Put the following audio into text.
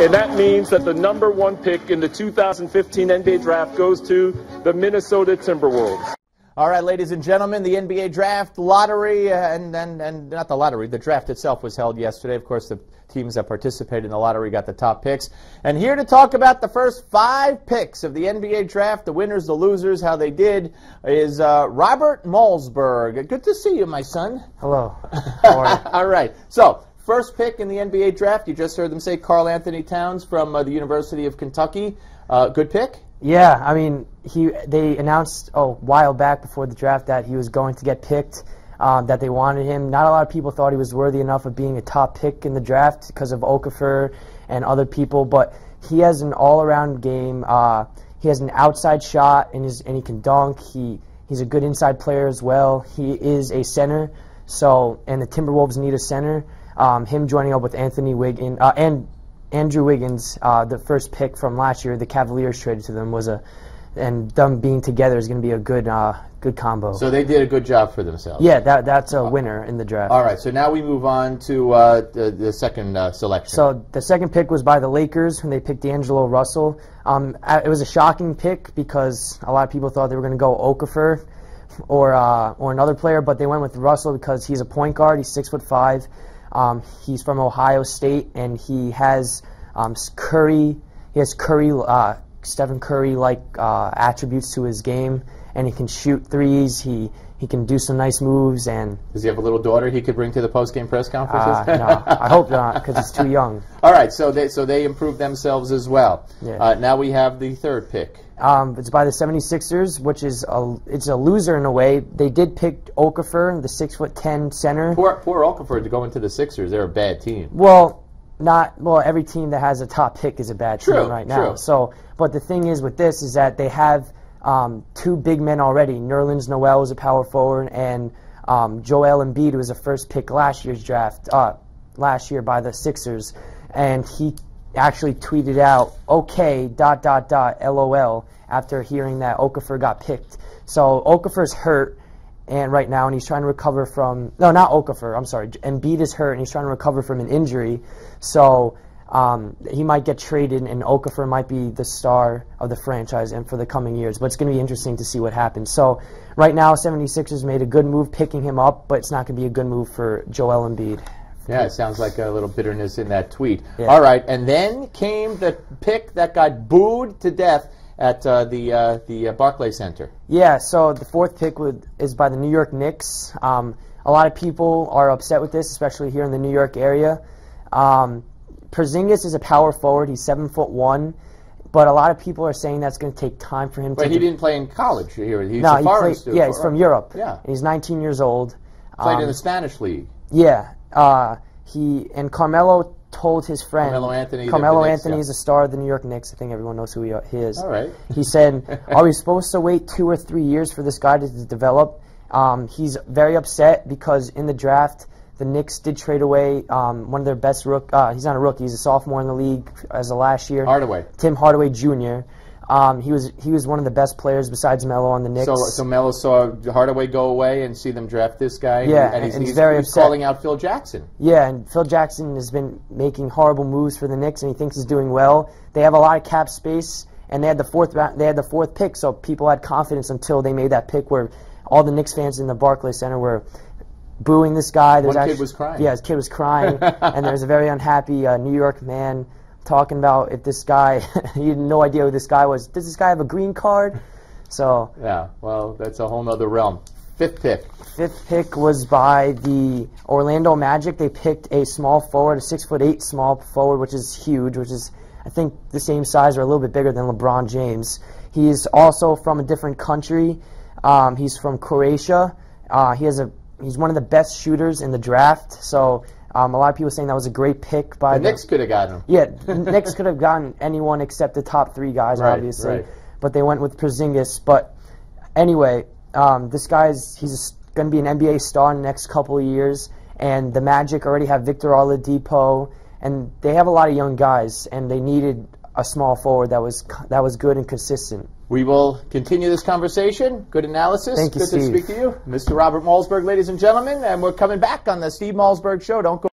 And that means that the #1 pick in the 2015 NBA draft goes to the Minnesota Timberwolves. All right, ladies and gentlemen, the NBA draft lottery, and not the lottery, the draft itself was held yesterday. Of course, the teams that participated in the lottery got the top picks. And here to talk about the first 5 picks of the NBA draft, the winners, the losers, how they did, is Robert Malzberg. Good to see you, my son. Hello. How are you? All right. So, first pick in the NBA draft, you just heard them say Karl Anthony Towns from the University of Kentucky. Good pick? Yeah, I mean, they announced a while back before the draft that he was going to get picked, that they wanted him. Not a lot of people thought he was worthy enough of being a top pick in the draft because of Okafor and other people, but he has an all-around game. He has an outside shot, and he can dunk. He's a good inside player as well. He is a center, and the Timberwolves need a center. Him joining up with Anthony Wiggins and Andrew Wiggins, the first pick from last year, the Cavaliers traded to them, and them being together is going to be a good combo. So they did a good job for themselves. Yeah, that's a winner in the draft. All right, so now we move on to the second selection. So the second pick was by the Lakers when they picked D'Angelo Russell. It was a shocking pick because a lot of people thought they were going to go Okafor or another player, but they went with Russell because he's a point guard. He's 6'5". He's from Ohio State, and he has Stephen Curry-like attributes to his game, and he can shoot threes. He can do some nice moves. And does he have a little daughter he could bring to the post-game press conferences? No, I hope not, because he's too young. All right, so they improved themselves as well. Yeah. Now we have the third pick. It's by the 76ers, which is it's a loser in a way. They did pick Okafor, the 6'10" center. Poor Okafor to go into the Sixers. They're a bad team. Well, every team that has a top pick is a bad team right now. True. So, but the thing is with this is that they have 2 big men already. Nerlens Noel is a power forward, and Joel Embiid was a first pick last year's draft, last year by the Sixers, and he actually tweeted out, okay, ... LOL, after hearing that Okafor got picked. So Okafor's hurt right now, and he's trying to recover from, no, not Okafor, I'm sorry, Embiid is hurt, and he's trying to recover from an injury. So he might get traded, and Okafor might be the star of the franchise and for the coming years. But it's going to be interesting to see what happens. So right now, 76ers made a good move picking him up, but it's not going to be a good move for Joel Embiid. Yeah, it sounds like a little bitterness in that tweet. Yeah. All right, and then came the pick that got booed to death at the Barclays Center. Yeah, so the fourth pick is by the New York Knicks. A lot of people are upset with this, especially here in the New York area. Porzingis is a power forward. He's 7'1", but a lot of people are saying that's going to take time for him. But he didn't play in college here. He's no, a foreign student. Yeah, he's from Europe. Yeah, and he's 19 years old. Played in the Spanish league. Yeah, and Carmelo told his friend. Carmelo Anthony is a star of the New York Knicks. I think everyone knows who he is. All right. He said, "Are we supposed to wait 2 or 3 years for this guy to develop?" He's very upset because in the draft, the Knicks did trade away one of their best he's not a rookie. He's a sophomore in the league as of last year. Tim Hardaway Jr. He was one of the best players besides Melo on the Knicks. So Melo saw Hardaway go away and see them draft this guy. Yeah, and he's very upset. Calling out Phil Jackson. Yeah, and Phil Jackson has been making horrible moves for the Knicks, and he thinks he's doing well. They have a lot of cap space, and they had the fourth pick, so people had confidence until they made that pick where all the Knicks fans in the Barclays Center were booing this guy. One kid was crying. Yeah, his kid was crying, and there's a very unhappy New York man talking about if this guy, he had no idea who this guy was. Does this guy have a green card? So yeah, well, that's a whole other realm. Fifth pick was by the Orlando Magic. They picked a small forward, a 6'8" small forward, which is huge, which is, I think, the same size or a little bit bigger than LeBron James. He is also from a different country. He's from Croatia. He's one of the best shooters in the draft. So a lot of people saying that was a great pick by the Knicks could have gotten him. Yeah, the Knicks could have gotten anyone except the top 3 guys, obviously. Right. But they went with Porzingis. But anyway, this he's going to be an NBA star in the next couple of years. And the Magic already have Victor Oladipo, and they have a lot of young guys, and they needed a small forward that was good and consistent. We will continue this conversation. Good analysis. Thank you, Good Steve. to speak to you. Mr. Robert Malzberg, ladies and gentlemen, and we're coming back on the Steve Malzberg Show. Don't go